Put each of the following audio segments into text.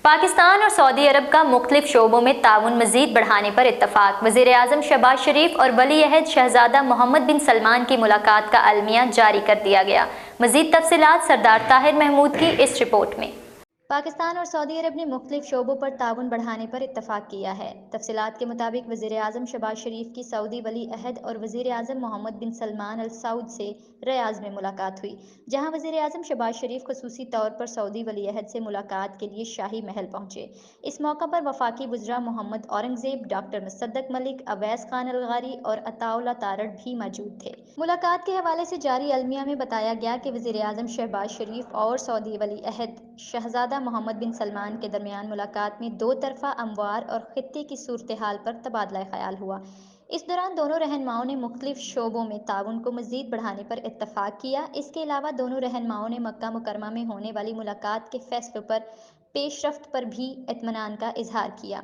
पाकिस्तान और सऊदी अरब का मुख्तलिफ शोबों में ताउन मज़ीद बढ़ाने पर इत्तफाक। वज़ीर-ए-आज़म शहबाज शरीफ और वली-अहद शहज़ादा मोहम्मद बिन सलमान की मुलाकात का अलमिया जारी कर दिया गया। मज़ीद तफ़सीलात सरदार ताहिर महमूद की इस रिपोर्ट में। पाकिस्तान और सऊदी अरब ने मुख्तलिफ शोबों पर ताउन बढ़ाने पर इत्तफाक किया है। तफसीलात के मुताबिक वज़ीर-ए-आज़म शहबाज शरीफ की सऊदी वली अहद और वज़ीर-ए-आज़म मोहम्मद बिन सलमान अल सऊद से रियाद में मुलाकात हुई, जहां वज़ीर-ए-आज़म शहबाज शरीफ खुसूसी तौर पर सऊदी वली अहद से मुलाकात के लिए शाही महल पहुंचे। इस मौका पर वफाकी वज़रा मोहम्मद औरंगज़ेब, डॉक्टर मुसद्दक मलिक, अवैस खान अलगारी और अताउल्ला तारड़ भी मौजूद थे। मुलाकात के हवाले से जारी अलमिया में बताया गया कि वज़ीर-ए-आज़म शहबाज शरीफ और सऊदी वली अहद शहज़ादा मोहम्मद बिन सलमान के दरमियान मुलाकात में दो तरफ़ा अमवार और खित्ते की सूरत हाल पर तबादला ख्याल हुआ। इस दौरान दोनों रहनुमाओं ने मुख्तलिफ शोबों में ताउन को मज़ीद बढ़ाने पर इत्तफाक किया। इसके अलावा दोनों रहनुमाओं ने मक्का मुकरमा में होने वाली मुलाकात के फैसलों पर पेशरफ्त पर भी इत्मीनान का इजहार किया।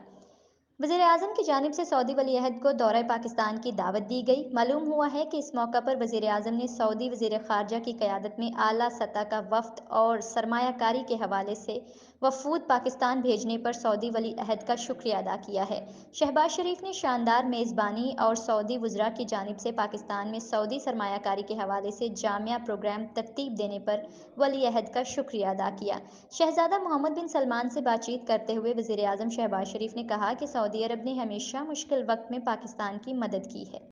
वज़ीर-ए-आज़म की जानिब से सऊदी वली-अहद को दौरा पाकिस्तान की दावत दी गई। मालूम हुआ है कि इस मौका पर वज़ीर-ए-आज़म ने सऊदी वज़ीर ख़ारजा की क़यादत में आला सतह का वफ़द और सरमायाकारी के हवाले से वफ़ूद पाकिस्तान भेजने पर सऊदी वली-अहद का शुक्रिया अदा किया है। शहबाज शरीफ ने शानदार मेज़बानी और सऊदी वज़रा की जानिब से पाकिस्तान में सऊदी सरमायाकारी के हवाले से जामिया प्रोग्राम तरतीब देने पर वली-अहद का शुक्रिया अदा किया। शहज़ादा मोहम्मद बिन सलमान से बातचीत करते हुए वज़ीर-ए-आज़म शहबाज शरीफ ने कहा कि सऊदी अरब ने हमेशा मुश्किल वक्त में पाकिस्तान की मदद की है।